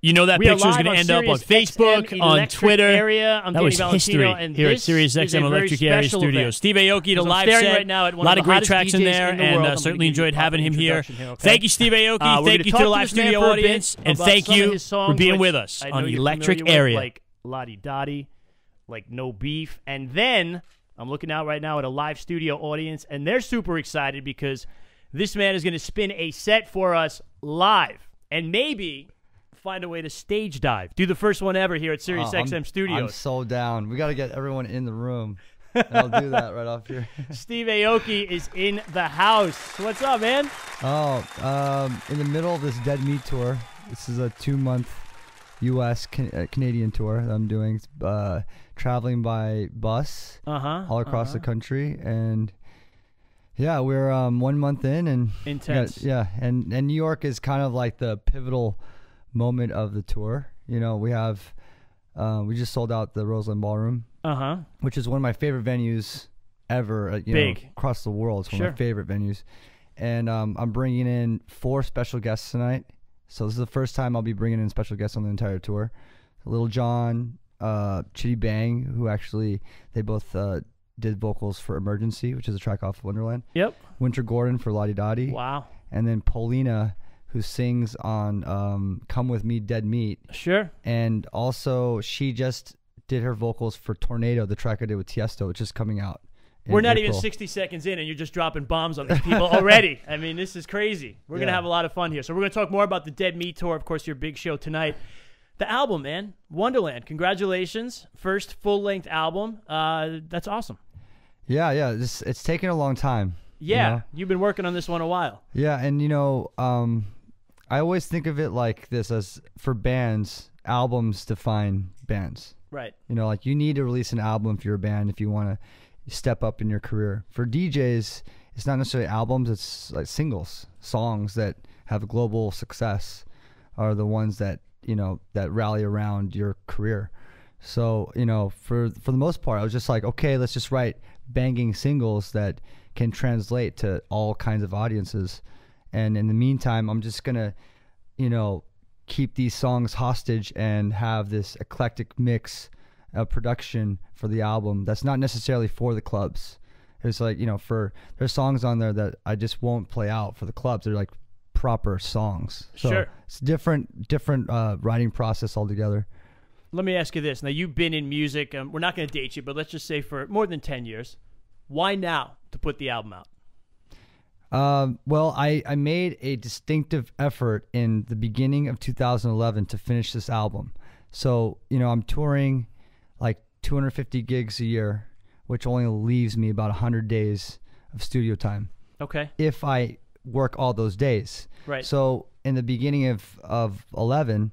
You know that picture is going to end up on Facebook, on Twitter. Area. That was history here at Sirius XM Electric Area Studios. Steve Aoki, the live set. Right now at a lot of great tracks in there, and certainly enjoyed having him here. Thank you, Steve Aoki. Thank you to the live studio audience, and thank you for being with us on Electric Area. Like Ladi, Dadi, like No Beef. And then I'm looking out right now at a live studio audience, and they're super excited because this man is going to spin a set for us live. And maybe find a way to stage dive. Do the first one ever here at Sirius XM Studios. I'm so down. We got to get everyone in the room. I'll do that right off here. Steve Aoki is in the house. What's up, man? In the middle of this Dead Meat tour. This is a 2-month U.S. Canadian tour that I'm doing. Traveling by bus all across the country. And yeah, we're 1 month in. And intense. Yeah, and New York is kind of like the pivotal moment of the tour. You know, we have we just sold out the Wonderland Ballroom, which is one of my favorite venues ever. You know, across the world. It's one of my favorite venues, and I'm bringing in 4 special guests tonight. So this is the first time I'll be bringing in special guests on the entire tour. Little John, Chitty Bang, who actually they both did vocals for Emergency, which is a track off Wonderland. Yep. Winter Gordon for Ladi Dadi. Wow. And then Paulina, who sings on Come With Me, Dead Meat. Sure. And also, she just did her vocals for Tornado, the track I did with Tiesto, which is coming out in We're not April. even 60 seconds in, and you're just dropping bombs on these people already. I mean, this is crazy. We're going to have a lot of fun here. So we're going to talk more about the Dead Meat Tour, of course, your big show tonight. The album, man, Wonderland, congratulations. First full-length album. That's awesome. Yeah. It's taken a long time. Yeah, you know? You've been working on this one a while. Yeah, and you know, I always think of it like this: as for bands, albums define bands. Right. You know, like you need to release an album if you're a band if you want to step up in your career. For DJs, it's not necessarily albums; it's like singles, songs that have global success are the ones that that rally around your career. So for the most part, I was just like, okay, let's just write banging singles that can translate to all kinds of audiences. And in the meantime, I'm just going to, keep these songs hostage and have this eclectic mix of production for the album that's not necessarily for the clubs. It's like, there's songs on there that I just won't play out for the clubs. They're like proper songs. So sure. It's different writing process altogether. Let me ask you this. Now, you've been in music. We're not going to date you, but let's just say for more than 10 years. Why now to put the album out? Well, I made a distinctive effort in the beginning of 2011 to finish this album. So, I'm touring like 250 gigs a year, which only leaves me about 100 days of studio time. Okay. If I work all those days. Right. So in the beginning of 11,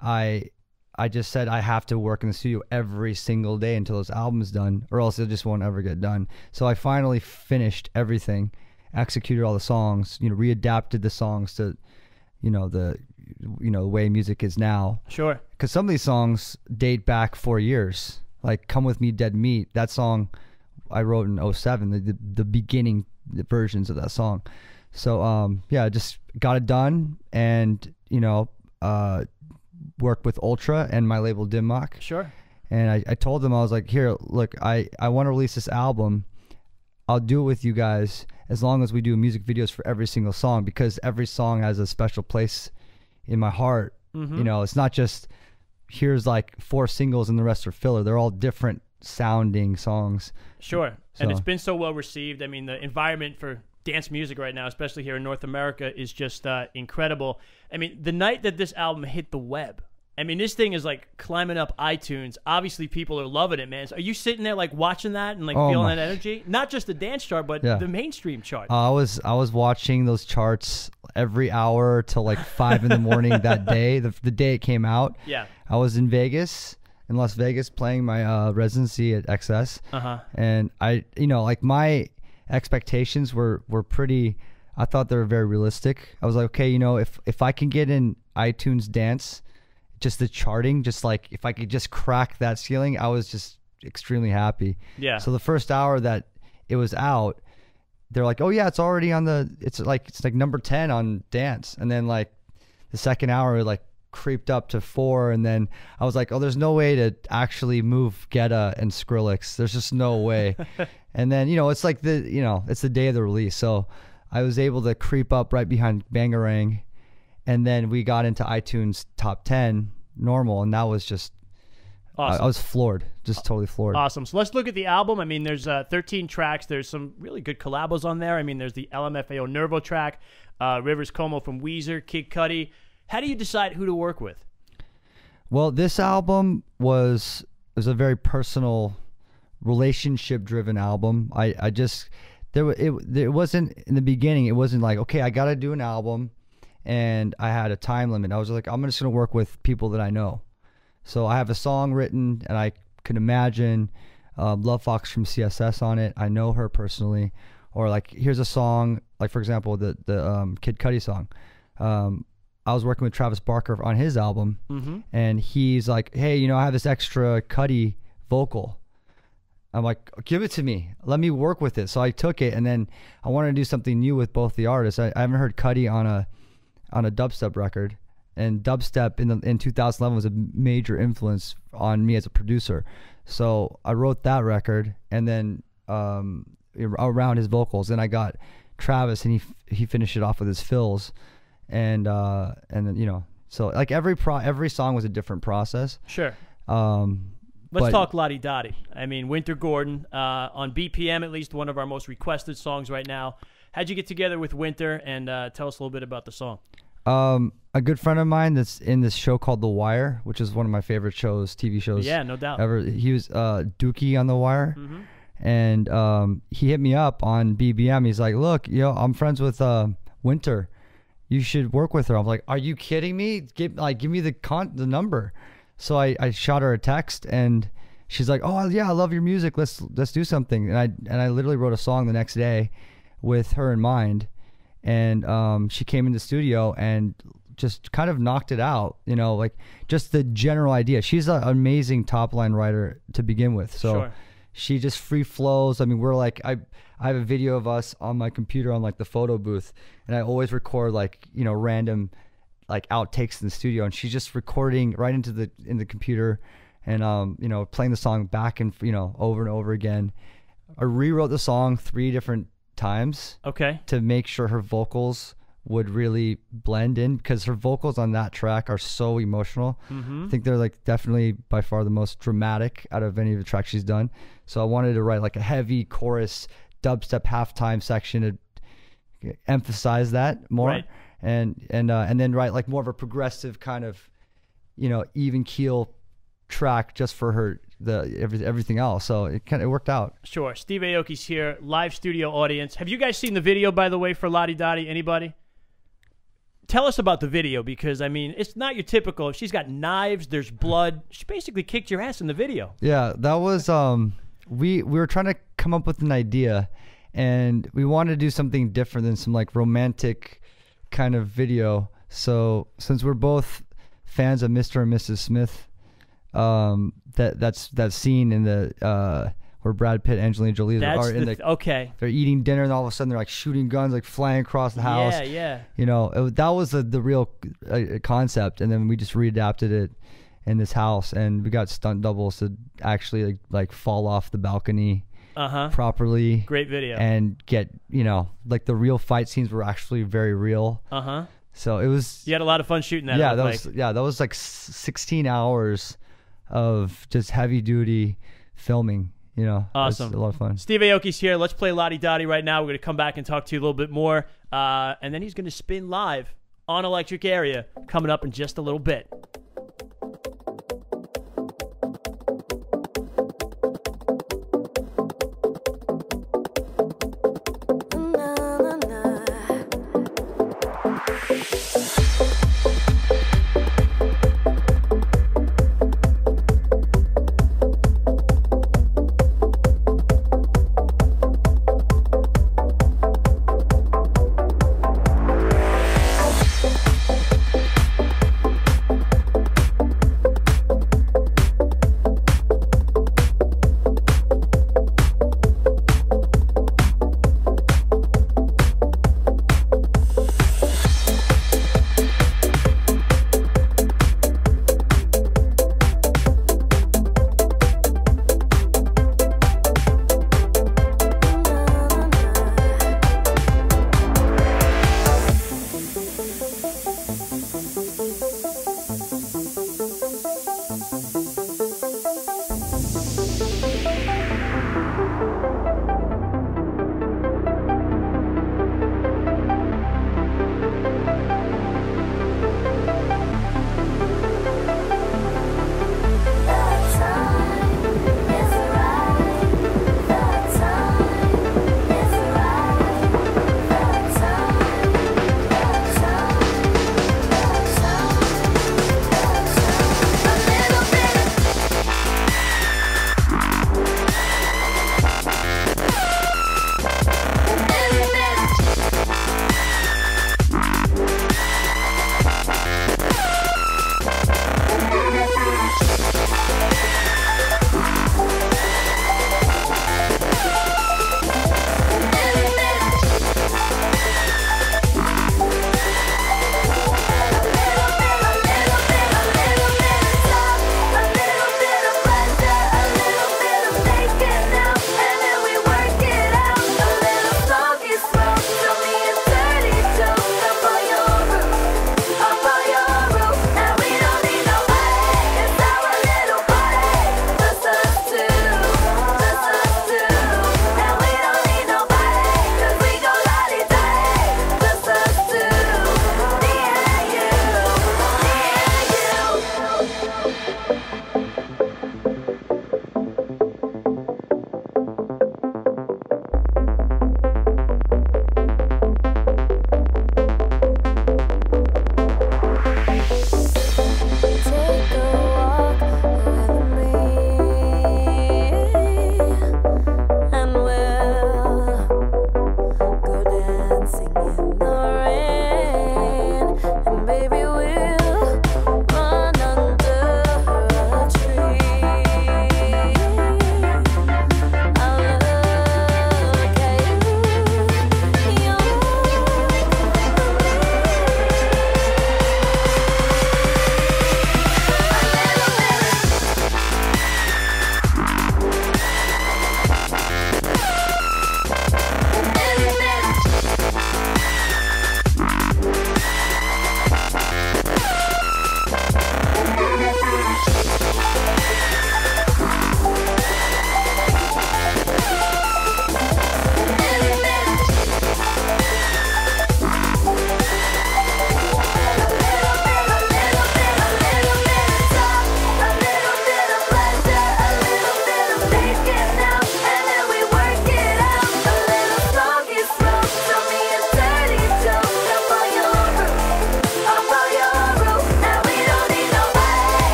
I just said I have to work in the studio every single day until this album's done, or else it just won't ever get done. So I finally finished everything, executed all the songs, readapted the songs to, the way music is now. Sure. Because some of these songs date back 4 years. Like Come With Me, Dead Meat. That song I wrote in 07, the beginning versions of that song. So yeah, just got it done, and worked with Ultra and my label Mak. Sure. And I told them, I was like, here, look, I want to release this album. I'll do it with you guys as long as we do music videos for every single song, because every song has a special place in my heart. Mm-hmm. It's not just here's like 4 singles and the rest are filler. They're all different sounding songs. Sure. So. And it's been so well received. I mean, the environment for dance music right now, especially here in North America, is just incredible. I mean, the night that this album hit the web, I mean, this thing is like climbing up iTunes. Obviously, people are loving it, man. So are you sitting there like watching that and like feeling that energy? Not just the dance chart, but the mainstream chart. I was watching those charts every hour till like 5 in the morning that day, the day it came out. Yeah. I was in Las Vegas, playing my residency at XS. And I, like my expectations were pretty. I thought they were very realistic. I was like, okay, if I can get in iTunes Dance, just the charting, just like if I could just crack that ceiling, I was just extremely happy. Yeah. So the first hour that it was out, they're like, oh yeah, it's already on it's like number 10 on Dance. And then like the second hour, it like creeped up to 4, and then I was like, oh, there's no way to actually move Geta and Skrillex. There's just no way. And then, you know, it's like it's the day of the release. So I was able to creep up right behind Bangarang, and then we got into iTunes top 10 normal, and that was just awesome. I was floored, just totally floored. Awesome. So let's look at the album. I mean, there's 13 tracks. There's some really good collabos on there. I mean, there's the LMFAO Nervo track, Rivers Como from Weezer, Kid Cudi. How do you decide who to work with? Well, this album was a very personal, relationship-driven album. It wasn't in the beginning. It wasn't like, okay, I got to do an album, and I had a time limit. I was like, I'm just going to work with people that I know. So I have a song written, and I can imagine Love Fox from CSS on it. I know her personally. Or like, here's a song, like for example, the Kid Cudi song. I was working with Travis Barker on his album, and he's like, hey, you know, I have this extra Cudi vocal. I'm like, give it to me. Let me work with it. So I took it, and then I wanted to do something new with both the artists. I haven't heard Cudi on a dubstep record. And dubstep in 2011 was a major influence on me as a producer. So I wrote that record, and then around his vocals, then I got Travis, and he finished it off with his fills, and then, you know, so like every song was a different process. Sure. Let's talk Ladi Dadi. I mean, Winter Gordon on BPM, at least one of our most requested songs right now. How'd you get together with Winter, and tell us a little bit about the song? A good friend of mine that's in this show called The Wire, which is one of my favorite shows, TV shows. Yeah, no doubt. Ever. He was Dookie on The Wire, and he hit me up on BBM. He's like, look, yo, I'm friends with Winter. You should work with her. I'm like, are you kidding me? Give me the number. So I shot her a text, and she's like, oh yeah, I love your music. Let's do something. And I literally wrote a song the next day with her in mind. And she came in the studio and just kind of knocked it out, you know, like just the general idea. She's an amazing top line writer to begin with. So she just free flows. I mean, we're like, I have a video of us on my computer on like the photo booth, and I always record like, you know, random like outtakes in the studio, and she's just recording right in the computer, and you know, playing the song back and, you know, over and over again. I rewrote the song 3 different times to make sure her vocals would really blend in, because her vocals on that track are so emotional. I think they're like definitely by far the most dramatic out of any of the tracks she's done. So I wanted to write like a heavy chorus dubstep halftime section to emphasize that more, and then write like more of a progressive kind of, you know, even keel track just for her everything else. So it worked out. Sure. Steve Aoki's here, live studio audience. Have you guys seen the video, by the way, for Ladi Dadi? Anybody? Tell us about the video, because I mean, it's not your typical. She's got knives, there's blood. She basically kicked your ass in the video. Yeah, that was we were trying to come up with an idea, and we wanted to do something different than some like romantic kind of video. So since we're both fans of Mr. and Mrs. Smith, that scene in the where Brad Pitt, Angelina Jolie are in the they're eating dinner, and all of a sudden they're like shooting guns, like flying across the house. Yeah. You know, that was the real concept, and then we just readapted it in this house, and we got stunt doubles to actually like fall off the balcony properly. Great video. And get, you know, like the real fight scenes were actually very real. So it was. You had a lot of fun shooting that. Yeah, that was like 16 hours of just heavy duty filming. You know, awesome. It was a lot of fun. Steve Aoki's here. Let's play Ladi Dadi right now. We're going to come back and talk to you a little bit more. And then he's going to spin live on Electric Area coming up in just a little bit.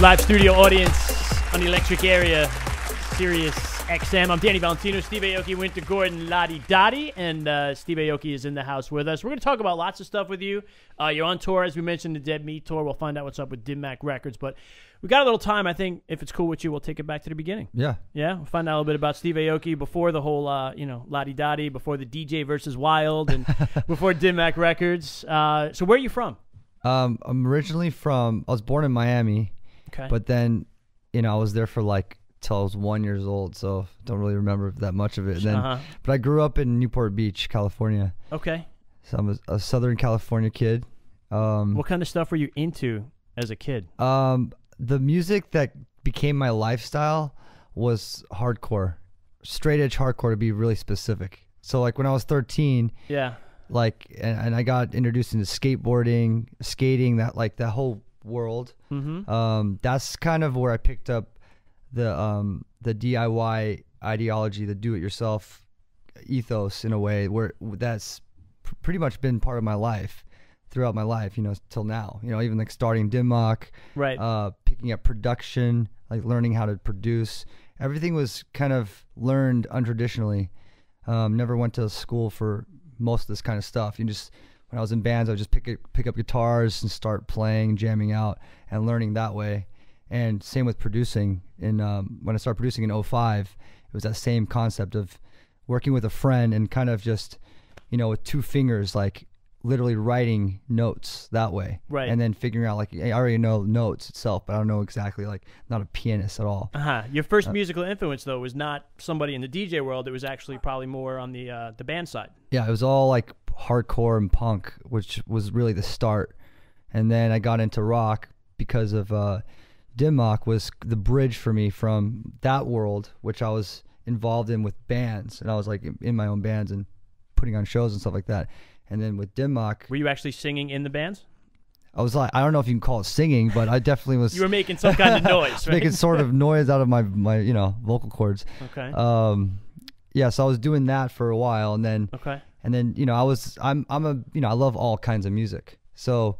Live studio audience on the electric area, Sirius XM. I'm Danny Valentino, Steve Aoki, Winter Gordon, Ladi, Dadi, and Steve Aoki is in the house with us. We're going to talk about lots of stuff with you. You're on tour, as we mentioned, the Dead Meat Tour. We'll find out what's up with Mak Records, but we got a little time. I think if it's cool with you, we'll take it back to the beginning. Yeah. Yeah? We'll find out a little bit about Steve Aoki before the whole, Ladi Dadi, before the DJ versus Wild, and before Mak Records. So where are you from? I'm originally from, I was born in Miami. Okay. But then, I was there for like till I was 1 year old, so don't really remember that much of it. Then, but I grew up in Newport Beach, California. Okay. So I'm a Southern California kid. What kind of stuff were you into as a kid? The music that became my lifestyle was hardcore, straight edge hardcore to be really specific. So like when I was 13, yeah, like and I got introduced into skateboarding, skating, that whole world. That's kind of where I picked up the DIY ideology, the do-it-yourself ethos in a way, where that's pretty much been part of my life throughout my life, till now. Even like starting Mak, right? Picking up production, like learning how to produce. Everything was kind of learned untraditionally. Never went to school for most of this kind of stuff. When I was in bands, I would just pick up guitars and start playing, jamming out, and learning that way. And same with producing. When I started producing in 05, it was that same concept of working with a friend and kind of just, you know, with two fingers, like literally writing notes that way. Right. And then figuring out, like, I already know notes itself, but I don't know exactly, like, not a pianist at all. Your first musical influence, though, was not somebody in the DJ world. It was actually probably more on the band side. Yeah, it was all like hardcore and punk, which was really the start. And then I got into rock because of Mak was the bridge for me from that world, which I was involved in with bands, and I was like in my own bands and putting on shows and stuff like that. And then with Mak, were you actually singing in the bands? I was like, I don't know if you can call it singing, but I definitely was. You were making some kind of noise, right? Making sort of noise out of my you know, vocal cords. Okay. Yeah, so I was doing that for a while, and then you know, I'm a, you know, I love all kinds of music. So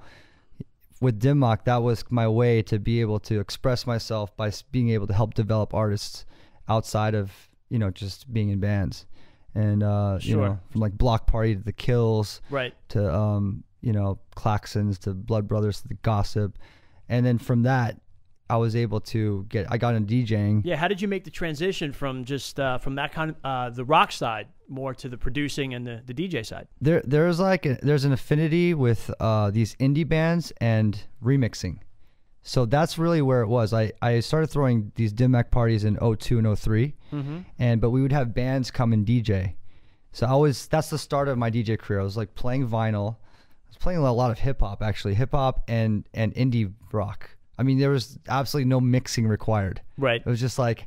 with Mak, that was my way to be able to express myself by being able to help develop artists outside of, you know, just being in bands. And you know, from like Block Party to the Kills, right, to you know, Klaxons, to Blood Brothers, to the Gossip. And then from that, I was able to I got into DJing. Yeah, how did you make the transition from just from that kind of the rock side more to the producing and the DJ side? There's an affinity with these indie bands and remixing. So that's really where it was. I started throwing these Mak parties in 02 and 03, but we would have bands come and DJ. So that's the start of my DJ career. I was like playing vinyl. I was playing a lot of hip hop, actually, hip hop and indie rock. I mean, there was absolutely no mixing required. Right. It was just like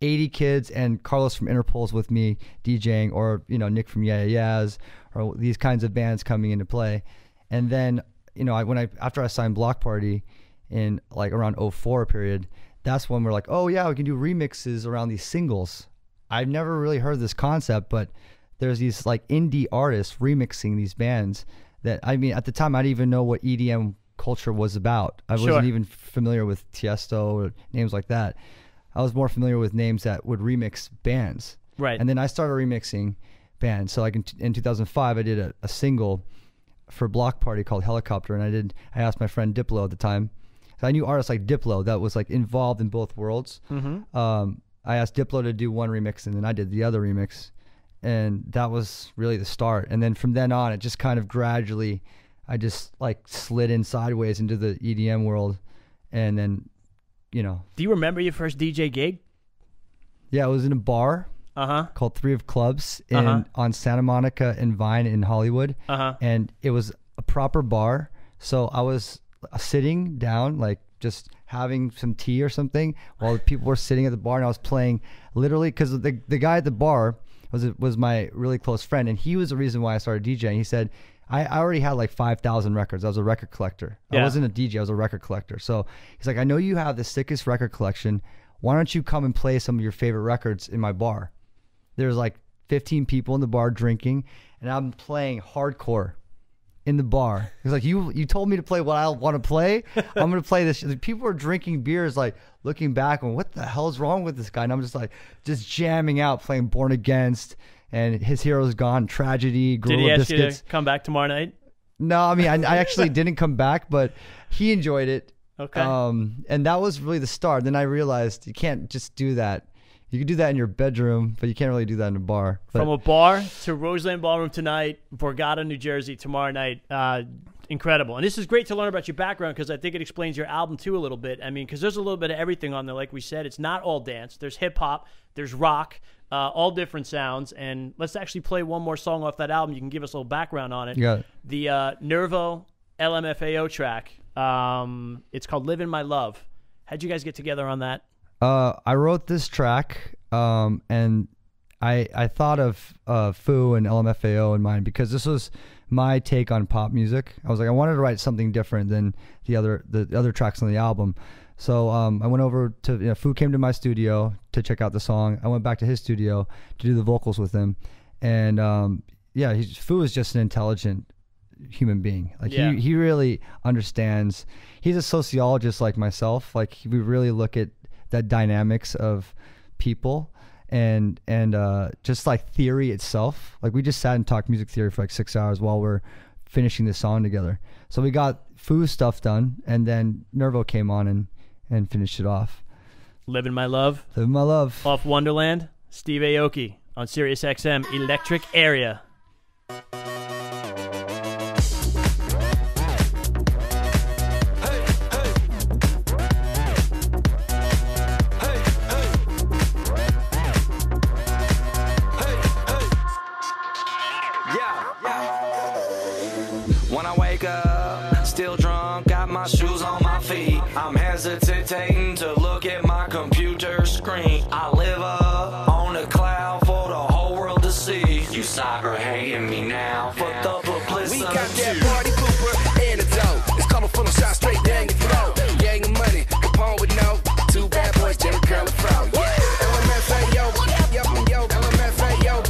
80 kids and Carlos from Interpol's with me DJing, or, you know, Nick from Yeah Yeah Yeahs, or these kinds of bands coming into play. And then, you know, after I signed Block Party in like around 04 period, that's when we're like, oh yeah, we can do remixes around these singles. I've never really heard this concept, but there's these like indie artists remixing these bands that, I mean, at the time I didn't even know what EDM culture was about. I wasn't even familiar with Tiesto or names like that. I was more familiar with names that would remix bands. Right. And then I started remixing bands. So like in 2005, I did a single for Block Party called Helicopter, and I asked my friend Diplo at the time. So I knew artists like Diplo that was like involved in both worlds. I asked Diplo to do one remix, and then I did the other remix, and that was really the start. And then from then on, it just kind of gradually, I just like slid in sideways into the EDM world. And then, you know. Do you remember your first DJ gig? Yeah, it was in a bar called 3 of Clubs on Santa Monica and Vine in Hollywood. And it was a proper bar. So I was sitting down, like just having some tea or something, while people were sitting at the bar, and I was playing literally, because the guy at the bar was my really close friend, and he was the reason why I started DJing. He said, I already had like 5,000 records. I was a record collector. I wasn't a DJ. I was a record collector. So he's like, I know you have the sickest record collection. Why don't you come and play some of your favorite records in my bar? There's like 15 people in the bar drinking, and I'm playing hardcore in the bar. He's like, you told me to play what I want to play. I'm going to play this. People are drinking beers, like looking back and what the hell's wrong with this guy? And I'm just like, just jamming out, playing Born Against, and His Hero's Gone, Tragedy, Gorilla Did he ask Biscuits. you to come back tomorrow night? No, I mean, I actually didn't come back, but he enjoyed it. Okay. And that was really the start. Then I realized you can't just do that. You can do that in your bedroom, but you can't really do that in a bar. But from a bar to Roseland Ballroom tonight, Borgata, New Jersey tomorrow night. Incredible. And this is great to learn about your background, because I think it explains your album too a little bit. I mean, because there's a little bit of everything on there. Like we said, it's not all dance. There's hip-hop. There's rock. All different sounds. And let's actually play one more song off that album. You can give us a little background on it. Yeah. The Nervo LMFAO track. It's called Livin' My Love. How'd you guys get together on that? I wrote this track, and I thought of Foo and LMFAO in mind, because this was my take on pop music. I was like, I wanted to write something different than the other tracks on the album. So I went over to, Foo came to my studio to check out the song. I went back to his studio to do the vocals with him, and Foo is just an intelligent human being. Like he really understands. He's a sociologist like myself. Like we really look at the dynamics of people and just like theory itself. Like we just sat and talked music theory for like 6 hours while we're finishing this song together. So we got Foo's stuff done, and then Nervo came on and finish it off. Living My Love. Living My Love. Off Wonderland. Steve Aoki on Sirius XM Electric Area. When I wake up, still drunk, got my shoes on my feet. I'm hesitating to look at my computer screen. I live up on a cloud for the whole world to see. You cyber hating me now for the publicity. We got that party pooper antidote. It's colorful and shot straight down your throat. Gang of money, Capone with no. Two bad boys, Jerry Curl and Fro. LMFAO, yo, LMFAO, yo.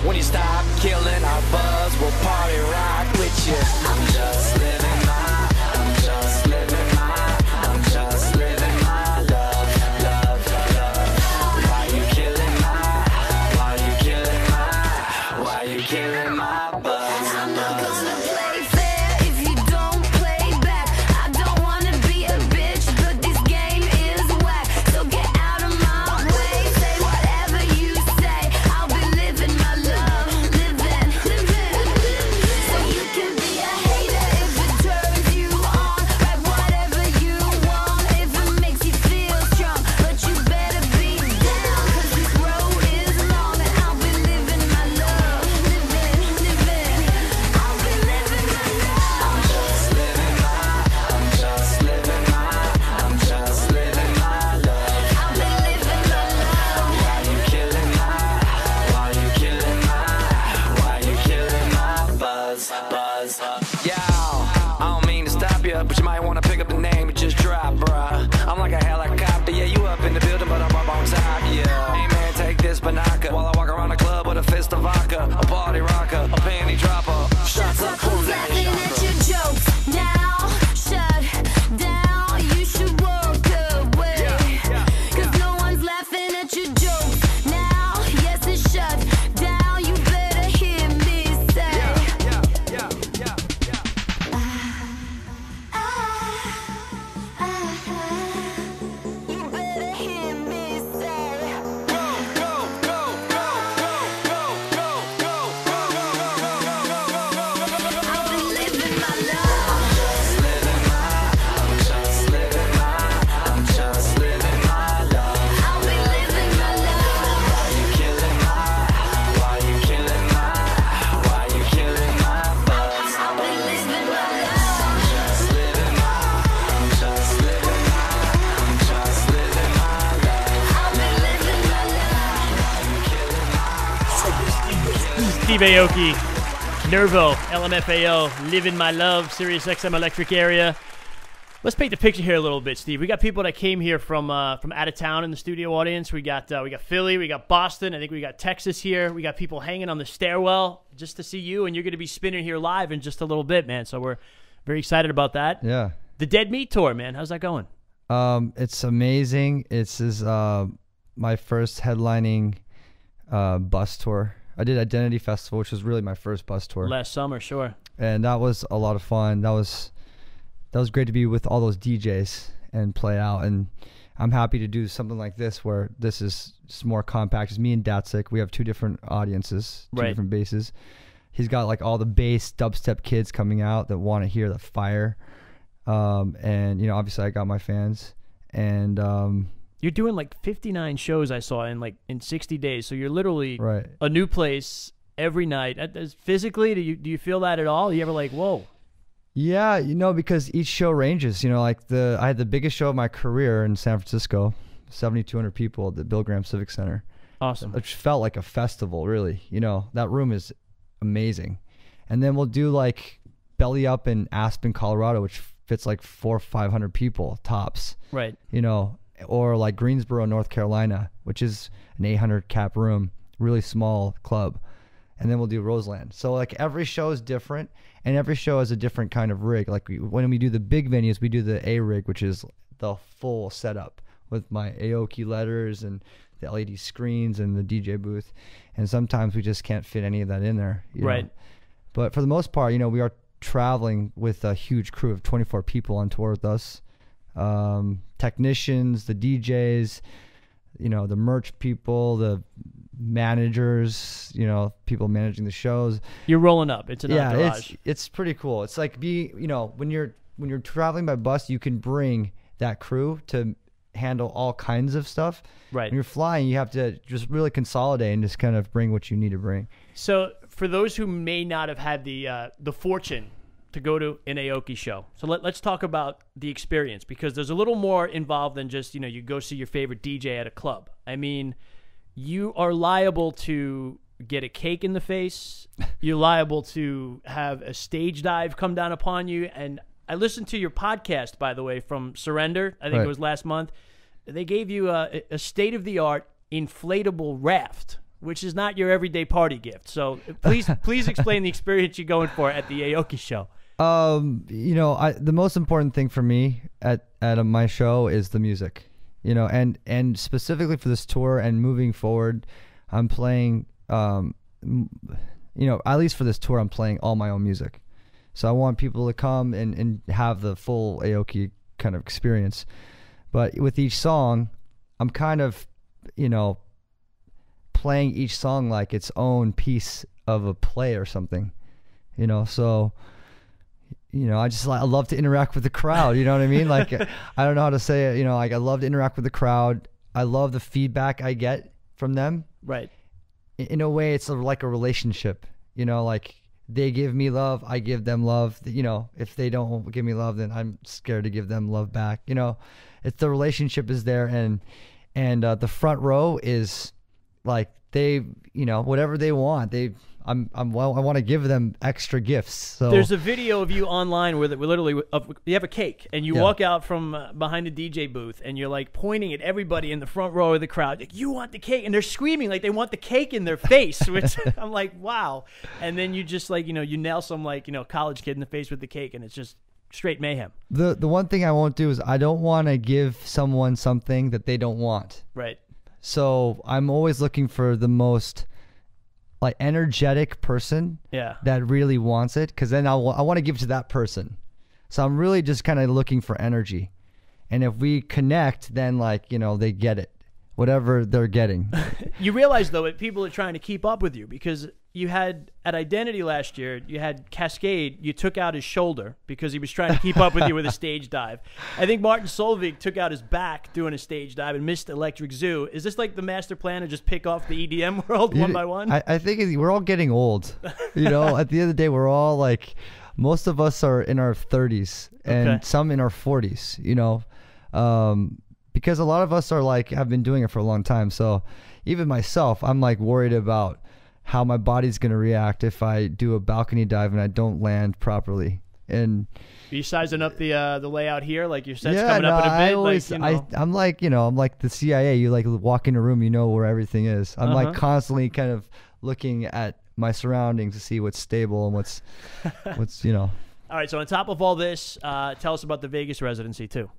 When you stop killing our buzz, we'll party rock with you. I'm just living my, I'm just living my, I'm just living my love, love, love. Why you killing my, why you killing my, why you killing my buzz? I'm not gonna play fair if you don't play back. I don't wanna be a bitch, but this game is whack. So get out of my way, say whatever you say. I'll be living my love, living. So you can be a hater if it turns you on. Write whatever you want if it makes you feel strong. But you better be down, 'cause this road is long and I'll be living my love, living. I'll be living my love. I'm just living my, I'm just living my, I'm just living my love. I'll be living my love. Why you killing my, why you killing my, why you killing my buzz, buzz? Yo, I don't mean to stop you, but you might want to pick up the name and just drop, bruh. I'm like a helicopter, yeah, you up in the building, but I'm up on top, yeah. Hey man, take this binocular while I walk around the club with a fist of vodka, a party rocker, a panty dropper. Shots up, Who's laughing at your jokes now? Shut down, you should walk away. 'Cause no one's laughing at your jokes now. Yes, it's shut down, you better hear me say. You better hear me say. I'll be living my love. I'm just living my, I'm just living my love. I'll be living my love. Why you killing my, why you killing my, why you killing my buzz? I'll be living my love. Just living my, I'm just living my, I'm just living my love. I'll be living my love. Steve Aoki, Nervo, LMFAO, Living My Love, Sirius XM Electric Area. Let's paint the picture here a little bit, Steve. We got people that came here from out of town in the studio audience. We got Philly, we got Boston. I think we got Texas here. We got people hanging on the stairwell just to see you, and you're going to be spinning here live in just a little bit, man. So we're very excited about that. Yeah. The Dead Meat Tour, man. How's that going? It's amazing. It's my first headlining bus tour. I did Identity Festival, which was really my first bus tour. Last summer, sure. And that was a lot of fun. That was great to be with all those DJs and play out. And I'm happy to do something like this, where this is just more compact. It's me and Datsik. We have two different audiences, two different bases. He's got like all the bass dubstep kids coming out that want to hear the fire. And you know, obviously I got my fans. And you're doing like 59 shows I saw in 60 days. So you're literally a new place every night. Physically, do you feel that at all? Are you ever like, whoa? Yeah, you know, because each show ranges. You know, like I had the biggest show of my career in San Francisco, 7,200 people at the Bill Graham Civic Center. Awesome. Which felt like a festival, really. You know, that room is amazing. And then we'll do like Belly Up in Aspen, Colorado, which fits like 400 or 500 people tops. Right. You know, or like Greensboro, North Carolina, which is an 800 cap room, really small club. And then we'll do Roseland. So like every show is different, and every show has a different kind of rig. Like when we do the big venues, we do the A rig, which is the full setup with my Aoki letters and the LED screens and the DJ booth. And sometimes we just can't fit any of that in there. You know? But for the most part, you know, we are traveling with a huge crew of 24 people on tour with us. technicians, the DJs, you know, the merch people, the managers, you know, people managing the shows. You're rolling up. It's an entourage. It's pretty cool. It's like you know, when you're traveling by bus, you can bring that crew to handle all kinds of stuff. Right. When you're flying, you have to just really consolidate and just kind of bring what you need to bring. So for those who may not have had the fortune to go to an Aoki show, so let's talk about the experience, because there's a little more involved than just, you know, you go see your favorite DJ at a club. I mean, you are liable to get a cake in the face. You're liable to have a stage dive come down upon you. And I listened to your podcast, by the way, from Surrender. I think it was last month. They gave you a state-of-the-art inflatable raft, which is not your everyday party gift. So please explain the experience you're going for at the Aoki show. You know, the most important thing for me at my show is the music. You know, and specifically for this tour and moving forward, I'm playing, you know, at least for this tour, I'm playing all my own music. So I want people to come and have the full Aoki kind of experience. But with each song, I'm kind of, you know, playing each song like its own piece of a play or something, you know, so... You know, I love to interact with the crowd. You know what I mean? Like, I don't know how to say it. You know, like I love to interact with the crowd. I love the feedback I get from them. Right. In a way, it's like a relationship. You know, like they give me love, I give them love. You know, if they don't give me love, then I'm scared to give them love back. You know, it's the relationship is there, and the front row is like they, you know, whatever they want, I want to give them extra gifts. So there's a video of you online where we literally you have a cake and you walk out from behind the DJ booth and you're like pointing at everybody in the front row of the crowd, like, you want the cake, and they're screaming like they want the cake in their face, which I'm like, wow. And then you just like, you know, you nail some like, you know, college kid in the face with the cake, and it's just straight mayhem. The one thing I won't do is I don't want to give someone something that they don't want. Right. So I'm always looking for the most like energetic person that really wants it, because then I want to give it to that person. So I'm really just kind of looking for energy, and if we connect, then like, you know, they get it, whatever they're getting. You realize though that people are trying to keep up with you, because you had at Identity last year, you had Cascade, you took out his shoulder because he was trying to keep up with you with a stage dive. I think Martin Solveig took out his back doing a stage dive and missed Electric Zoo. Is this like the master plan to just pick off the EDM world one by one? I think we're all getting old. You know, at the end of the day, we're all like, most of us are in our 30s and some in our 40s, you know, because a lot of us are like, have been doing it for a long time. So even myself, I'm like worried about how my body's going to react if I do a balcony dive and I don't land properly. And are you sizing up the layout here? Like your set's coming up in a bit? Always, like, you know. I'm like, you know, I'm like the CIA. You like walk in a room, you know where everything is. I'm like constantly kind of looking at my surroundings to see what's stable and what's, you know. All right. So on top of all this, tell us about the Vegas residency too.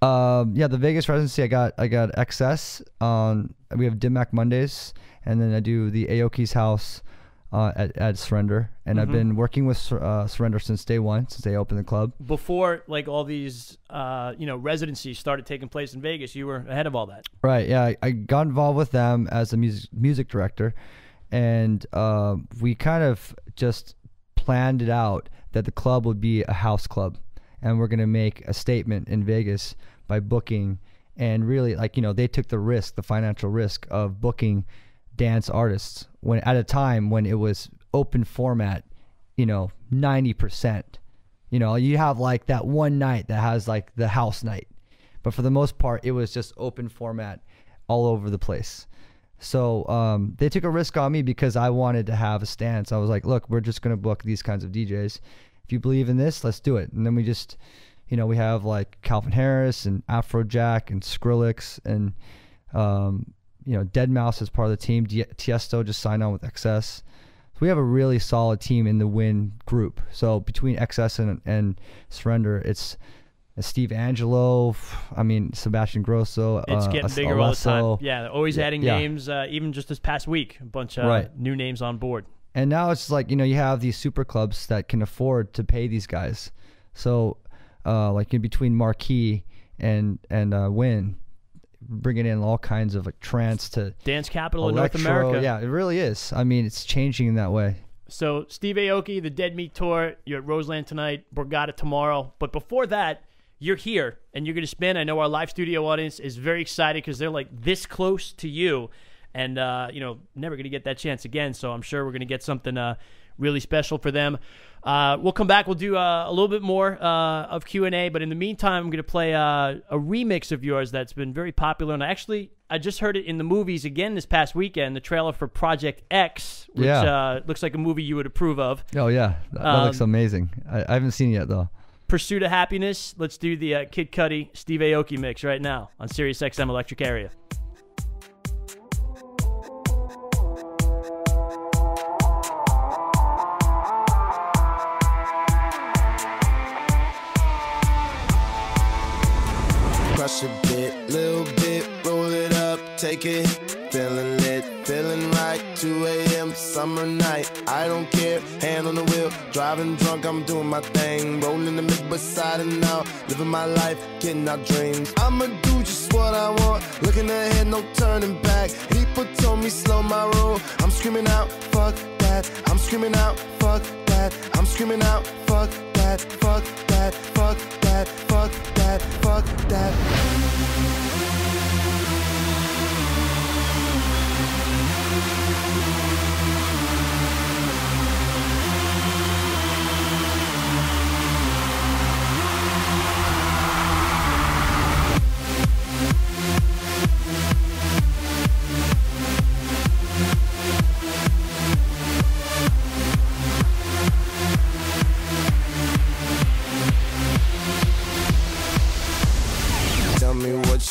Yeah, the Vegas residency, I got XS on. We have Dim Mak Mondays, and then I do the Aoki's house at Surrender, and I've been working with Surrender since day one, since they opened the club. Before like all these you know, residencies started taking place in Vegas, you were ahead of all that. Right. Yeah, I got involved with them as a music director, and we kind of just planned it out that the club would be a house club. And we're going to make a statement in Vegas by booking, and really, like, you know, they took the financial risk of booking dance artists when at a time when it was open format, you know, 90%. You know, you have like that one night that has like the house night, but for the most part, it was just open format all over the place. So they took a risk on me because I wanted to have a stance. I was like, look, we're just going to book these kinds of DJs. If you believe in this, let's do it. And then we just, you know, we have like Calvin Harris and Afrojack and Skrillex and, you know, Deadmau5 as part of the team. Tiesto just signed on with XS. So we have a really solid team in the Win group. So between XS and Surrender, it's Steve Angelo, I mean, Sebastian Grosso. It's getting bigger all the time. Yeah, they're always adding names. Even just this past week, a bunch of new names on board. And now it's like, you know, you have these super clubs that can afford to pay these guys. So like in between Marquee and win, bringing in all kinds of like trance to dance capital electro. in North America. Yeah, it really is. I mean, it's changing in that way. So Steve Aoki, the Dead Meat Tour, you're at Roseland tonight, Borgata tomorrow. But before that, you're here, and you're going to spin. I know our live studio audience is very excited because they're like this close to you. And, never going to get that chance again. So I'm sure we're going to get something really special for them. We'll come back. We'll do a little bit more of Q&A. But in the meantime, I'm going to play a remix of yours that's been very popular. And I just heard it in the movies again this past weekend, the trailer for Project X, which looks like a movie you would approve of. Oh, yeah. That looks amazing. I haven't seen it yet, though. Pursuit of Happiness. Let's do the Kid Cudi, Steve Aoki mix right now on Sirius XM Electric Area. Crush a bit, little bit, roll it up, take it. Feeling lit, feeling right. 2 a.m. summer night. I don't care, hand on the wheel, driving drunk, I'm doing my thing. Rolling the mid beside and out, living my life, getting our dreams. I'ma do just what I want, looking ahead, no turning back. People told me slow my roll. I'm screaming out, fuck that. I'm screaming out, fuck that. I'm screaming out, fuck that, fuck that, fuck that, fuck that, fuck that.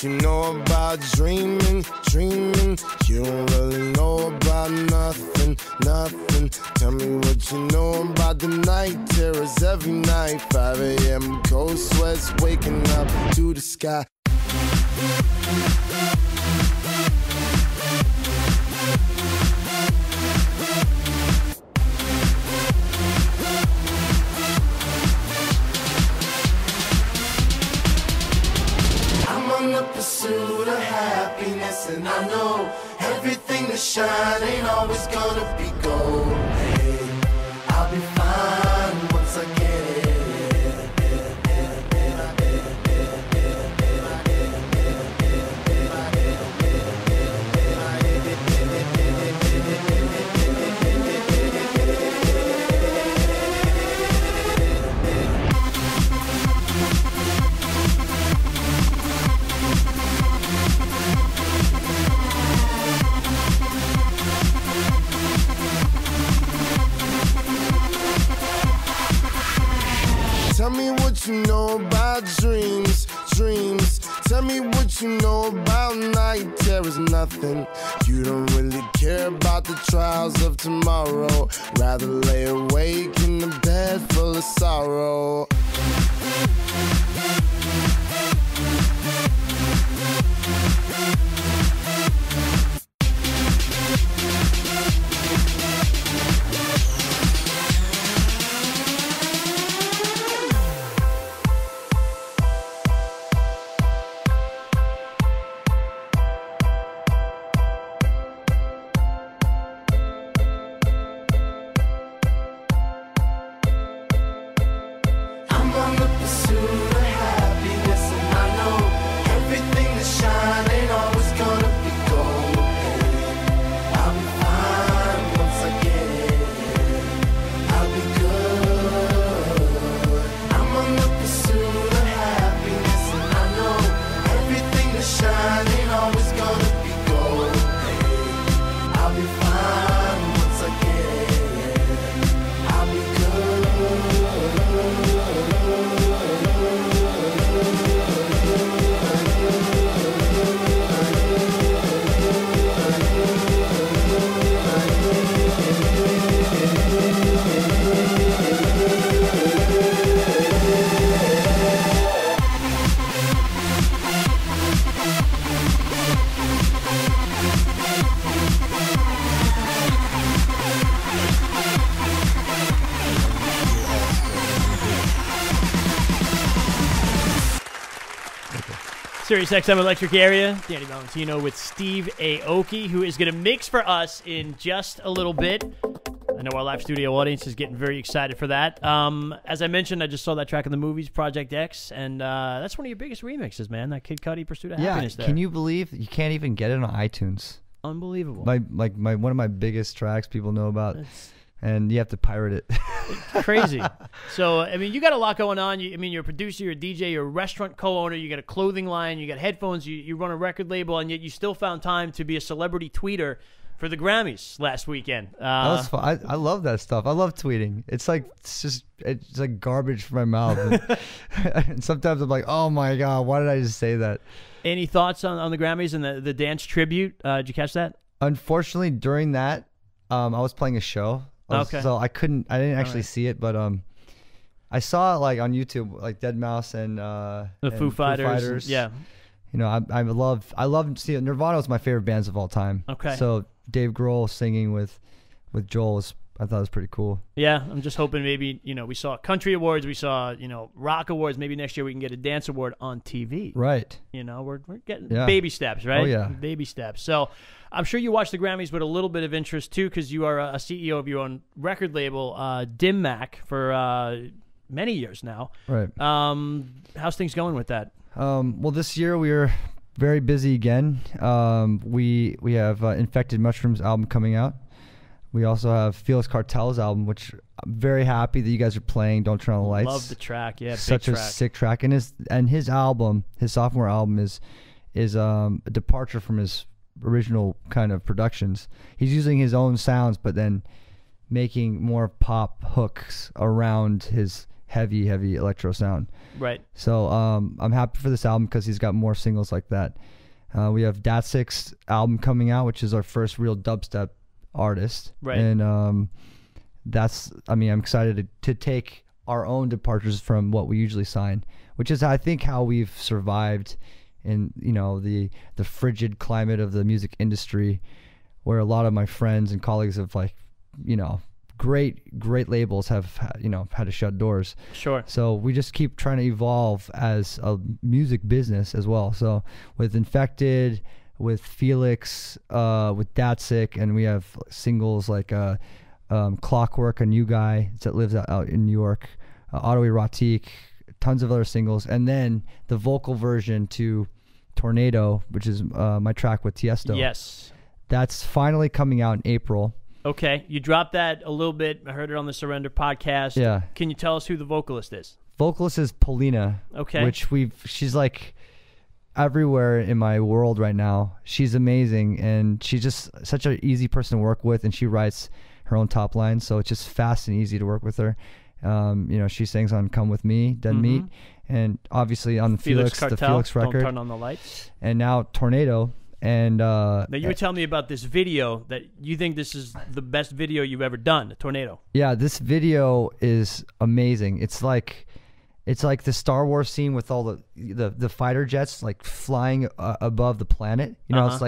You know about dreaming, dreaming. You don't really know about nothing, nothing. Tell me what you know about the night terrors every night. 5 a.m. cold sweats, waking up to the sky. Pursuit of happiness, and I know everything that shine ain't always gonna be gold. Hey, I'll be fine once I get it. Tell me what you know about dreams, dreams. Tell me what you know about night terrors, nothing. You don't really care about the trials of tomorrow. Rather lay awake in the bed full of sorrow. I'm on the pursuit of happiness. Sirius XM Electric Area, Danny Valentino with Steve Aoki, who is going to mix for us in just a little bit. I know our live studio audience is getting very excited for that. As I mentioned, I just saw that track in the movies, Project X, and that's one of your biggest remixes, man. That Kid Cudi, Pursuit of Happiness. There. Can you believe you can't even get it on iTunes? Unbelievable. One of my biggest tracks people know about. And you have to pirate it. Crazy. So, I mean, you got a lot going on. You're a producer, you're a DJ, you're a restaurant co-owner, you got a clothing line, you got headphones, you run a record label, and yet you still found time to be a celebrity tweeter for the Grammys last weekend. That was fun. I love that stuff. I love tweeting. It's like garbage for my mouth. And sometimes I'm like, oh my God, why did I just say that? Any thoughts on the Grammys and the dance tribute? Did you catch that? Unfortunately, during that, I was playing a show. So I didn't actually see it, but I saw it like on YouTube, like Deadmau5 and the Foo Fighters. Yeah. You know, I love seeing Nirvana was my favorite bands of all time. Okay. So Dave Grohl singing with Joel I thought it was pretty cool. Yeah, I'm just hoping maybe, we saw country awards, we saw, rock awards. Maybe next year we can get a dance award on TV. Right. We're getting baby steps, right? Oh, yeah. Baby steps. So I'm sure you watch the Grammys with a little bit of interest, too, because you are a CEO of your own record label, Dim Mak, for many years now. Right. How's things going with that? Well, this year we are very busy again. We have Infected Mushrooms album coming out. We also have Felix Cartel's album, which I'm very happy that you guys are playing. Don't Turn on the Lights. Love the track, yeah. Such big a sick track, and his album, his sophomore album, is a departure from his original kind of productions. He's using his own sounds, but then making more pop hooks around his heavy electro sound. Right. So I'm happy for this album because he's got more singles like that. We have Datsik's album coming out, which is our first real dubstep artist. Right. And I'm excited to take our own departures from what we usually sign, which is I think how we've survived in the frigid climate of the music industry, where a lot of my friends and colleagues have great labels have had to shut doors. Sure. So we just keep trying to evolve as a music business as well. So with Infected, with Felix, with Datsik, and we have singles like Clockwork, a new guy that lives out in New York, Autoerotique, tons of other singles, and then the vocal version to Tornado, which is my track with Tiesto. Yes. That's finally coming out in April. Okay. You dropped that a little bit. I heard it on the Surrender podcast. Yeah. Can you tell us who the vocalist is? Vocalist is Polina. Okay. Which she's like everywhere in my world right now. She's amazing, and she's just such an easy person to work with, and she writes her own top lines, so it's just fast and easy to work with her. She sings on Come With Me, Dead Meat, and obviously on the Felix record. Don't Turn on the Lights. And now Tornado. And now you were telling me about this video that you think this is the best video you've ever done, the Tornado. Yeah, this video is amazing. It's like the Star Wars scene with all the fighter jets like flying above the planet. It's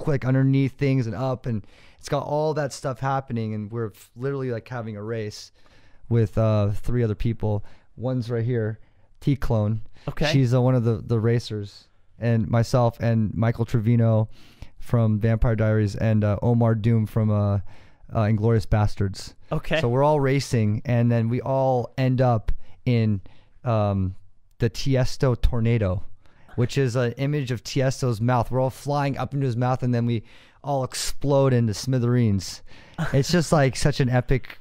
like underneath things and up, and it's got all that stuff happening, and we're literally like having a race with 3 other people. One's right here, T-Clone. Okay. She's one of the racers, and myself and Michael Trevino from Vampire Diaries, and Omar Doom from Inglourious Bastards. Okay. So we're all racing, and then we all end up in the Tiesto Tornado, which is an image of Tiesto's mouth. We're all flying up into his mouth, and then we all explode into smithereens. It's just like such an epic,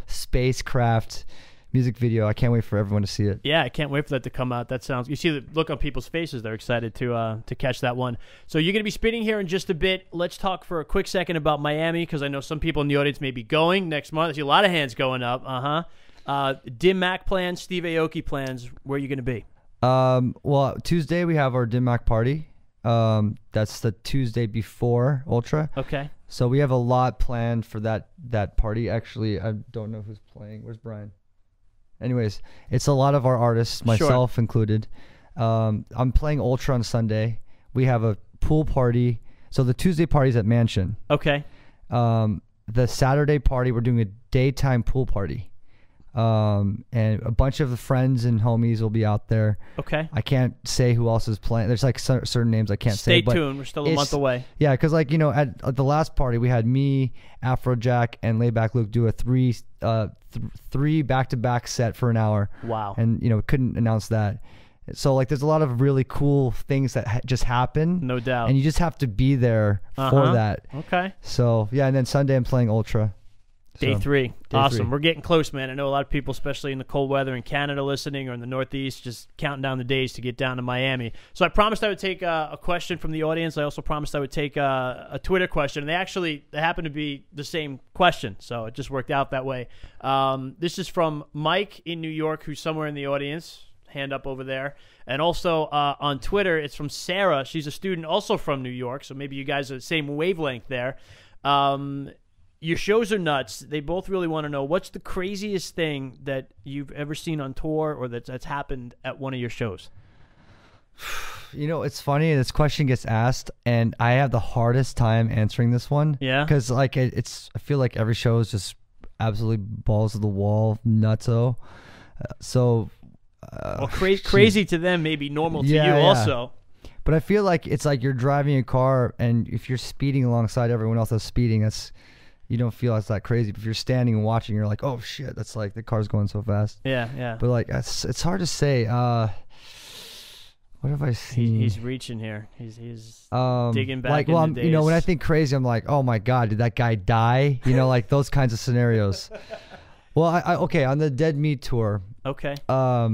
spacecraft music video. I can't wait for everyone to see it. Yeah, I can't wait for that to come out. You see the look on people's faces. They're excited to catch that one. So you're going to be spinning here in just a bit. Let's talk for a quick second about Miami, because I know some people in the audience may be going next month. I see a lot of hands going up. Dim Mak plans, Steve Aoki plans. Where are you going to be? Well, Tuesday we have our Dim Mak party. That's the Tuesday before Ultra. Okay. So we have a lot planned for that party. Actually, I don't know who's playing. Where's Brian? Anyways, it's a lot of our artists, myself included. I'm playing Ultra on Sunday. We have a pool party. So the Tuesday party's at Mansion. Okay. The Saturday party, we're doing a daytime pool party. and a bunch of the friends and homies will be out there. Okay. I can't say who else is playing. There's like certain names I can't say. Stay tuned. We're still a month away. Yeah, because like, you know, at the last party we had me, Afrojack, and Layback Luke do a three back-to-back set for an hour. Wow. And, you know, couldn't announce that. So like there's a lot of really cool things that just happen. No doubt. And you just have to be there for that. Okay. So yeah, and then Sunday I'm playing Ultra. Day So, three. Awesome. 3. We're getting close, man. I know a lot of people, especially in the cold weather in Canada listening or in the Northeast, just counting down the days to get down to Miami. So I promised I would take a question from the audience. I also promised I would take a Twitter question. And they happen to be the same question, so it just worked out that way. This is from Mike in New York, who's somewhere in the audience. Hand up over there. And also on Twitter, it's from Sarah. She's a student also from New York, so maybe you guys are the same wavelength there. Your shows are nuts. They both really want to know, what's the craziest thing that you've ever seen on tour or that's happened at one of your shows? You know, it's funny. This question gets asked, and I have the hardest time answering this one. Yeah? Because like I feel like every show is just absolutely balls to the wall, nutso. Well, crazy to them may be normal to you also. But I feel like it's like you're driving a car, and if you're speeding alongside everyone else that's speeding, you don't feel it's that crazy. But if you're standing and watching, you're like, oh shit, that's like the car's going so fast. Yeah, yeah. But like it's hard to say. What have I seen? He's reaching here. He's digging back. Like, well, you know, when I think crazy, I'm like, oh my god, did that guy die? You know, like those kinds of scenarios. Well, okay, on the Dead Meat tour. Okay. I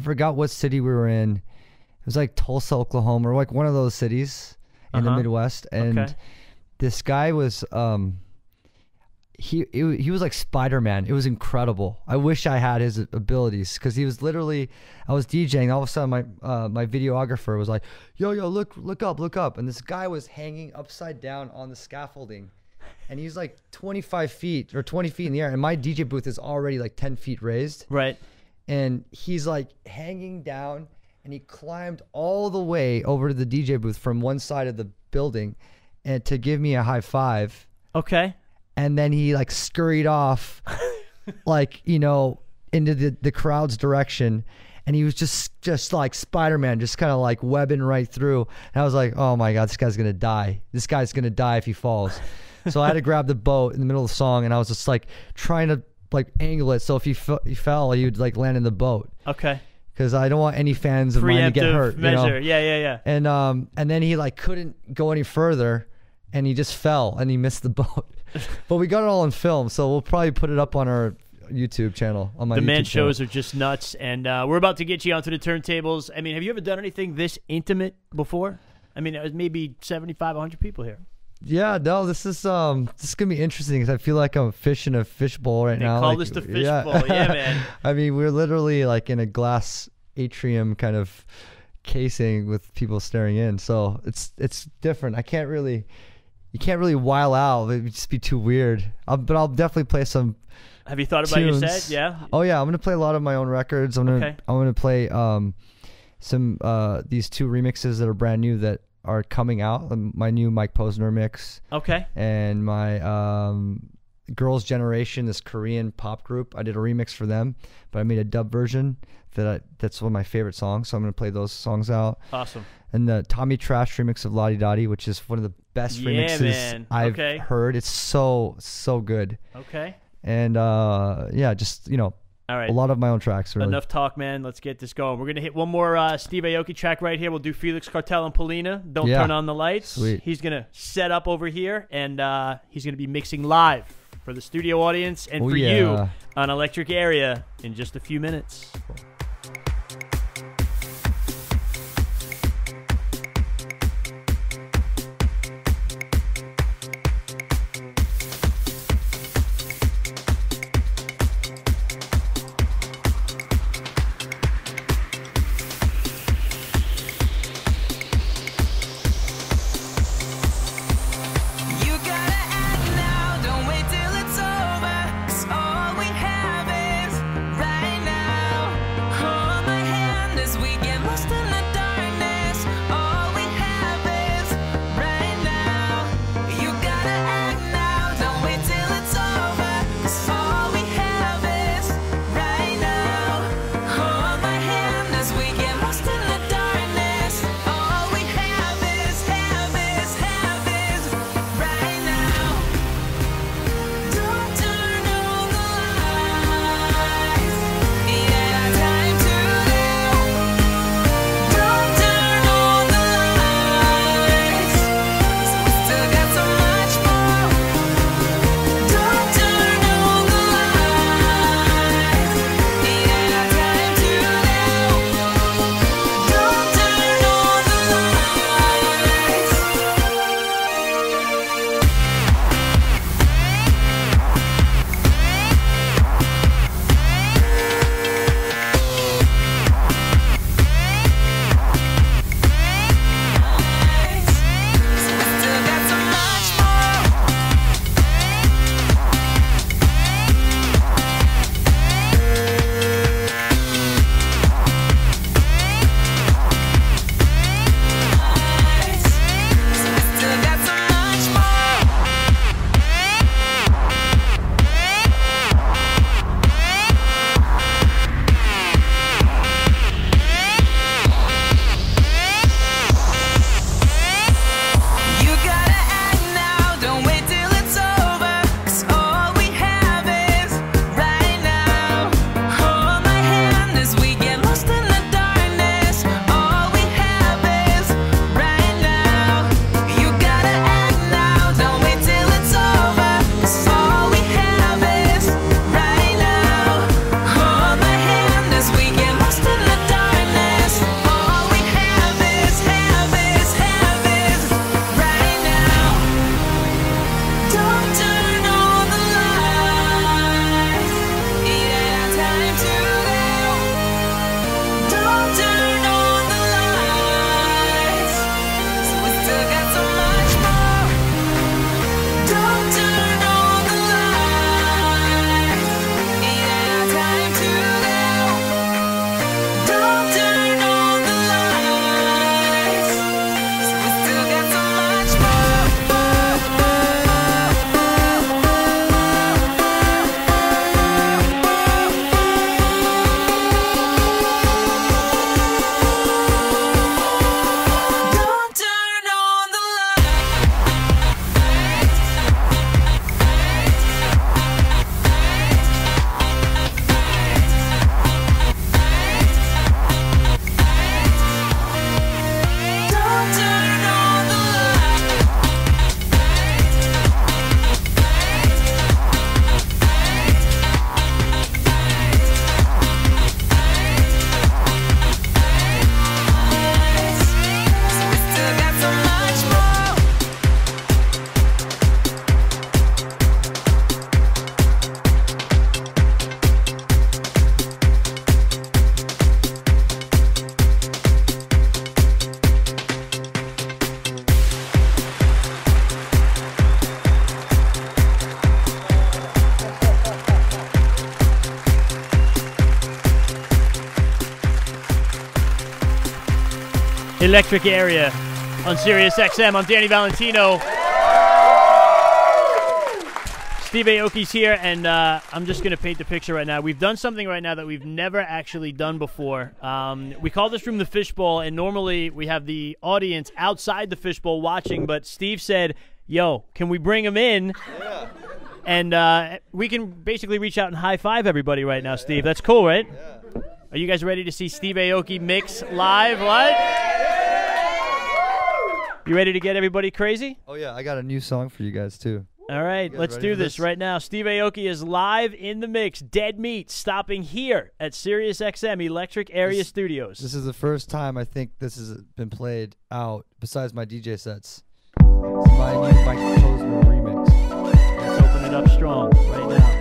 forgot what city we were in. It was like Tulsa, Oklahoma, or like one of those cities in the Midwest. And this guy was he was like Spider-Man. It was incredible. I wish I had his abilities, because he was literally, I was DJing, all of a sudden my videographer was like, yo, look up, and this guy was hanging upside down on the scaffolding. And he's like 25 feet or 20 feet in the air, and my DJ booth is already like 10 feet raised. Right. And he's like hanging down, and he climbed all the way over to the DJ booth from one side of the building and to give me a high five. Okay. And then he like scurried off like, you know, into the crowd's direction. And he was just like Spider-Man, just kind of like webbing right through. And I was like, oh my God, this guy's going to die. This guy's going to die if he falls. So I had to grab the boat in the middle of the song, and I was just like trying to like angle it so if he fell, he would like land in the boat. Okay. Because I don't want any fans of mine to get hurt. Measure. You know? Yeah. And then he like couldn't go any further, and he just fell and he missed the boat. But we got it all on film, so we'll probably put it up on our YouTube channel. On my The man YouTube shows channel. are just nuts, and we're about to get you onto the turntables. I mean, have you ever done anything this intimate before? I mean, it was maybe 75, 100 people here. Yeah, no, this is gonna be interesting, because I feel like I'm fishing a fishbowl right now. Call like, this the fishbowl, yeah, man. I mean, we're literally like in a glass atrium kind of casing with people staring in, so it's different. You can't really while out. It would just be too weird. But I'll definitely play some. Have you thought about tunes. your set? Yeah. Oh yeah, I'm gonna play a lot of my own records. I'm gonna play some these 2 remixes that are brand new that are coming out. My new Mike Posner mix. Okay. And my Girls' Generation, this Korean pop group. I did a remix for them, but I made a dub version that's one of my favorite songs. So I'm gonna play those songs out. Awesome. And the Tommy Trash remix of Ladi Dadi, which is one of the best remixes I've heard. It's so good. Okay. And yeah, just, you know, all right. A lot of my own tracks. Really. Enough talk, man. Let's get this going. We're going to hit one more Steve Aoki track right here. We'll do Felix Cartel and Polina. Don't turn on the lights. Sweet. He's going to set up over here, and he's going to be mixing live for the studio audience and for you on Electric Area in just a few minutes. Cool. Till it's over, 'cause all we have is right now. Electric Area on Sirius XM. I'm Danny Valentino. Steve Aoki's here, and I'm just going to paint the picture right now. We've done something right now that we've never actually done before. We call this room the Fishbowl, and normally we have the audience outside the Fishbowl watching, but Steve said, yo, can we bring him in? Yeah. And we can basically reach out and high-five everybody right now, Steve. That's cool, right? Yeah. Are you guys ready to see Steve Aoki mix live? What? You ready to get everybody crazy? Oh, yeah. I got a new song for you guys, too. All right, let's do this right now. Steve Aoki is live in the mix. Dead Meat stopping here at Sirius XM Electric Area Studios. This is the first time I think this has been played out besides my DJ sets. It's my new Mike remix. Let's open it up strong right now.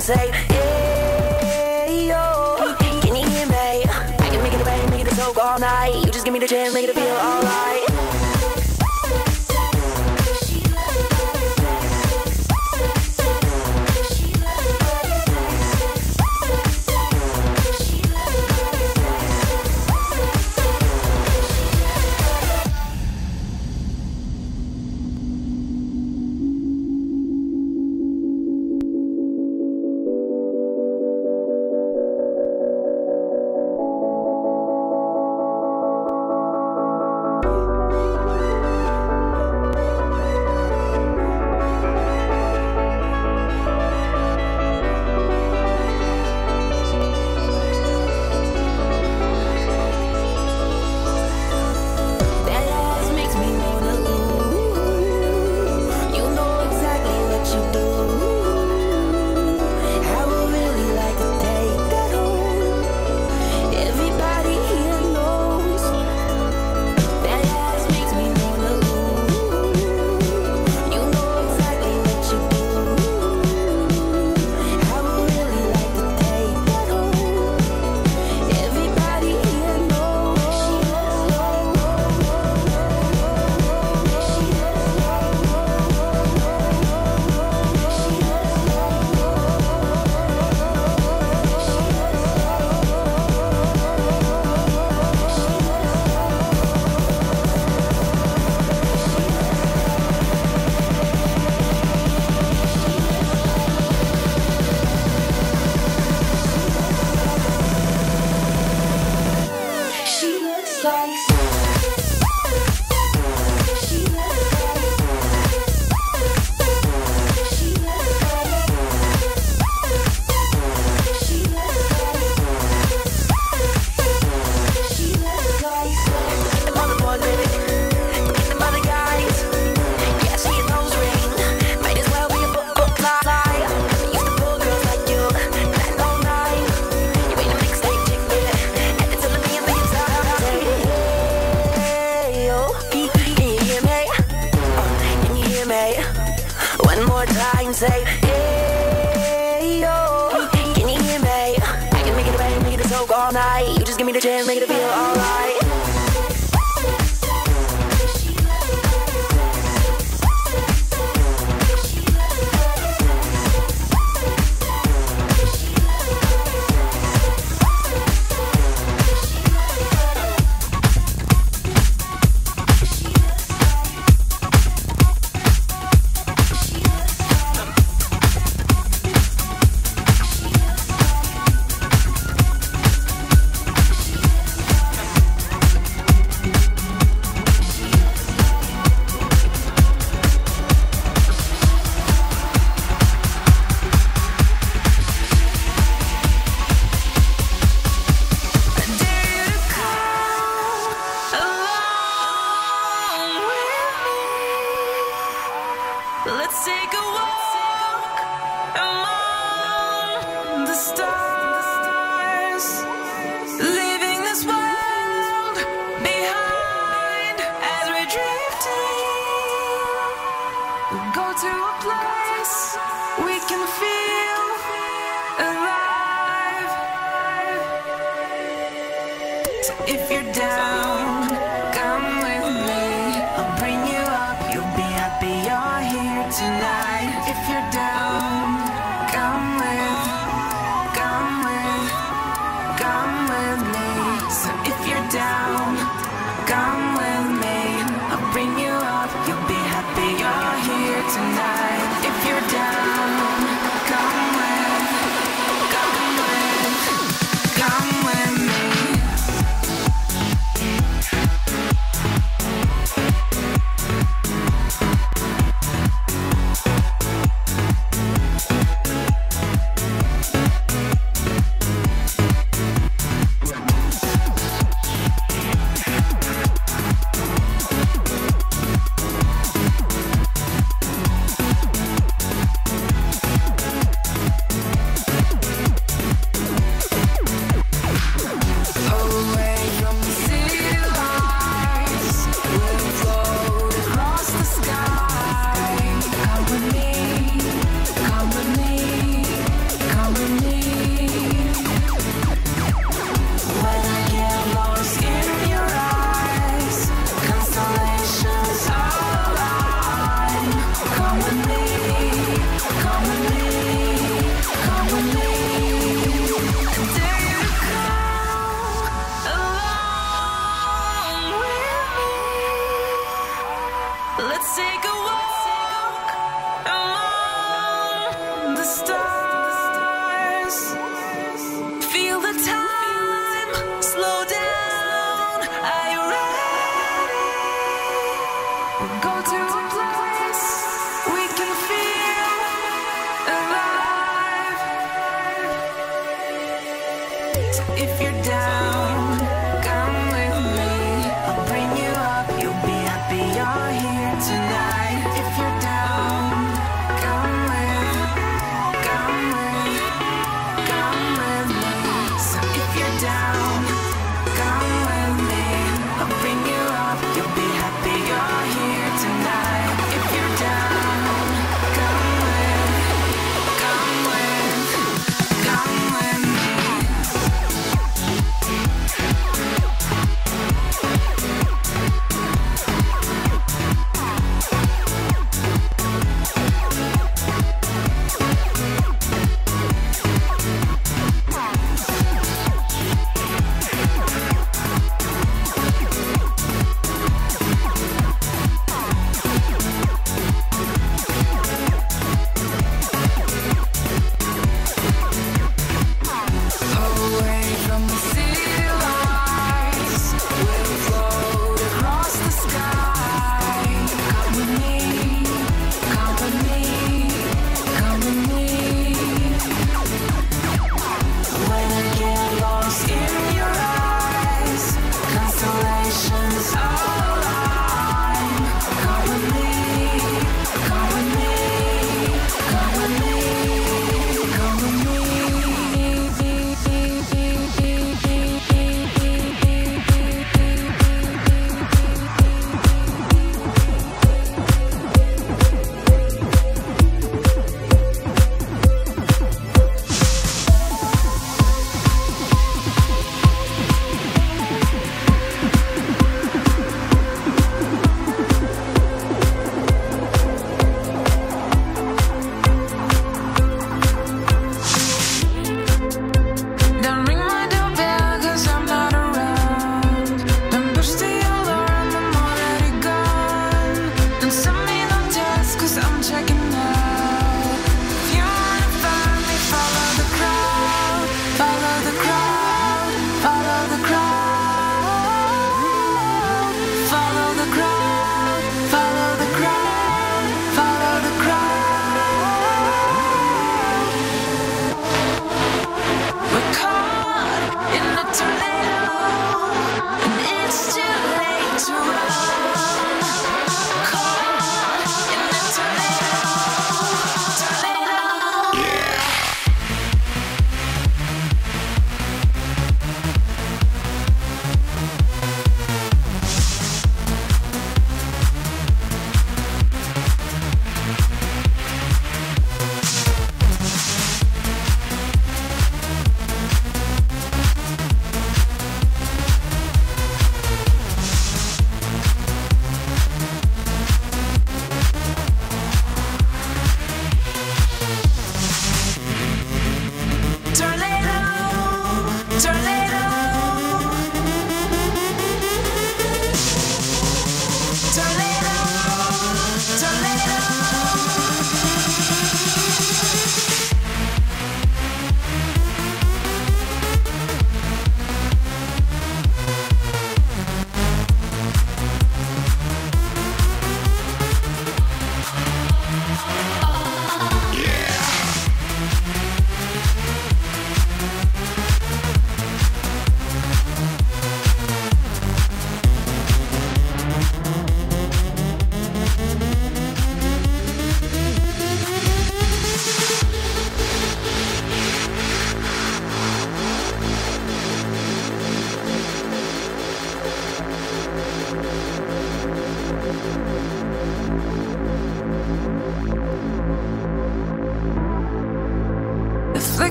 Say, hey, yo, can you hear me? I can make it rain, make it a soak all night. You just give me the chance, make it feel alright. One more time, say, hey, yo. Can you hear me? I can make it a bang, make it a soak all night. You just give me the chance, make it feel alright. Let's take a walk among the stars, leaving this world behind as we're drifting. We'll go to a place we can feel alive. So if you're down, come with me. I'll bring you up. You'll be happy you're here tonight. If you're down, come with me. So if you're down, come with me. I'll bring you up. You'll be happy you're here tonight. If you're down, come with me. Away from the city lights, we'll float across the sky. Come with me, come with me, come with me. When I get lost in your eyes, constellations align. Come with me, come with me, come with me. And dare you to come along with me. Let's take a walk among the stars. Feel the time slow down. Are you ready? We'll go to a place we can feel alive. So if you're down, come with me. I'll bring you up. You'll be happy you're here tonight. If you're down, come with me. So if you're down, come with me. I'll bring you up. You'll be happy you're here tonight. If you're down, come with me. Away from the city lights, we'll float across the sky. Come with me, come with me, come with me. When I get lost in your eyes, constellations align. Come with me, come with me, come with me, come with me.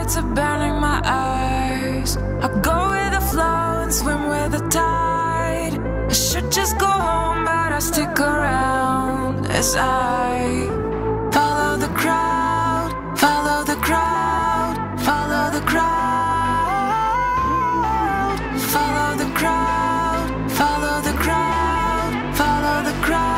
thoughts are burning my eyes. I go with the flow and swim with the tide. I should just go home, but I stick around as I follow the crowd, follow the crowd, follow the crowd, follow the crowd, follow the crowd, follow the crowd.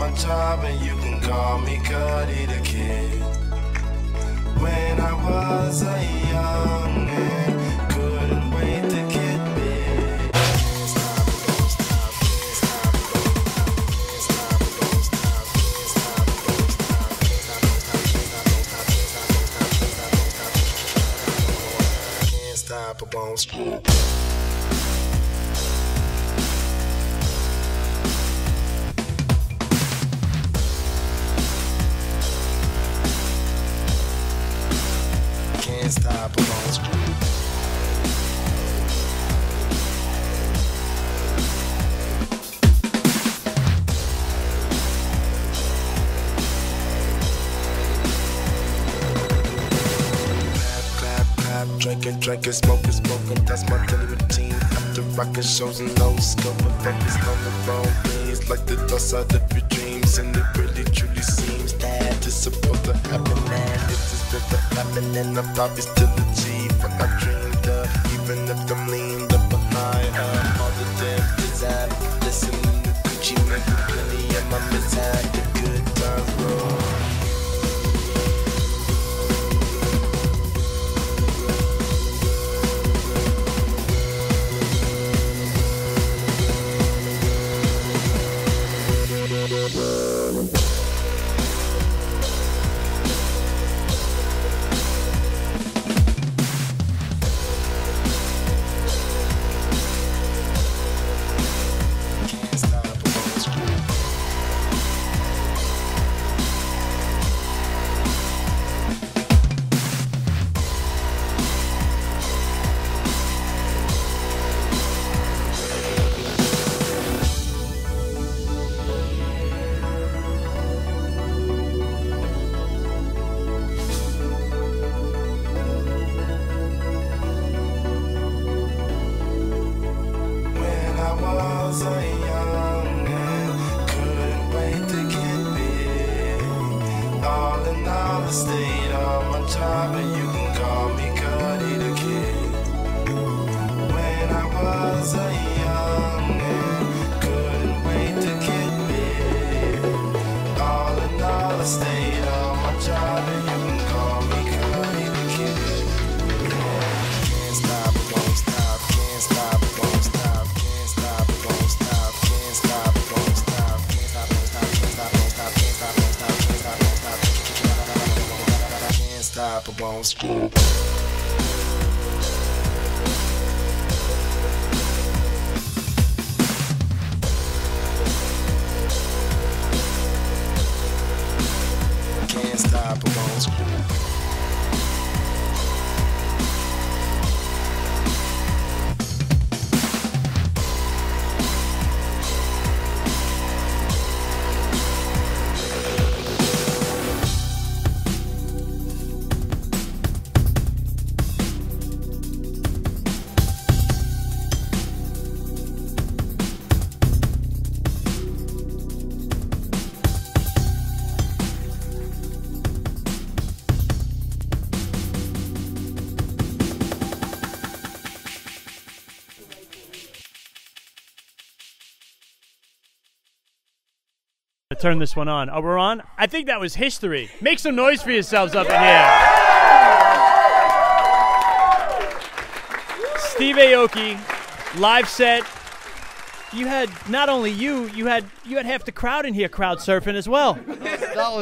my job, and you can call me Cuddy the Kid. When I was a young man, couldn't wait to get big. Can't stop, don't stop, can't stop, don't stop, can't stop, don't stop, can't stop, can't stop, can't stop, I won't stop. Can't stop, I won't stop. Drinking, smoking, that's my daily routine. After rocking shows and no scope, and focus on the wrong things, like the dust out of your dreams. And it really truly seems that it's supposed to happen, and it's supposed to happen, and I'm probably still achieve what I dreamed of, even if I'm leaned up behind all the damn design. Listening to Gucci, making plenty of my mishap, the good times roll. Turn this one on. Oh, we're on? I think that was history. Make some noise for yourselves up in here. Steve Aoki, live set. You had not only you had half the crowd in here crowd surfing as well. That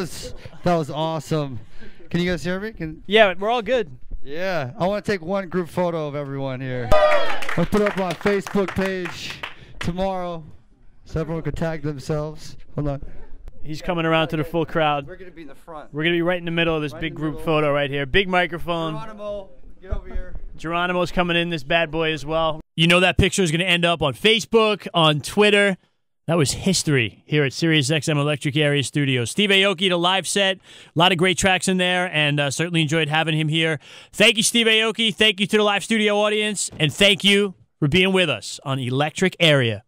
was awesome. Can you guys hear me? Yeah, we're all good. Yeah, I want to take one group photo of everyone here. I'll put it up on my Facebook page tomorrow so everyone can tag themselves. Hold on. He's coming around to the full crowd. We're going to be in the front. We're going to be right in the middle of this big group photo right here. Big microphone. Geronimo, get over here. Geronimo's coming in, this bad boy as well. You know that picture is going to end up on Facebook, on Twitter. That was history here at Sirius XM Electric Area Studios. Steve Aoki, the live set. A lot of great tracks in there, and certainly enjoyed having him here. Thank you, Steve Aoki. Thank you to the live studio audience, and thank you for being with us on Electric Area.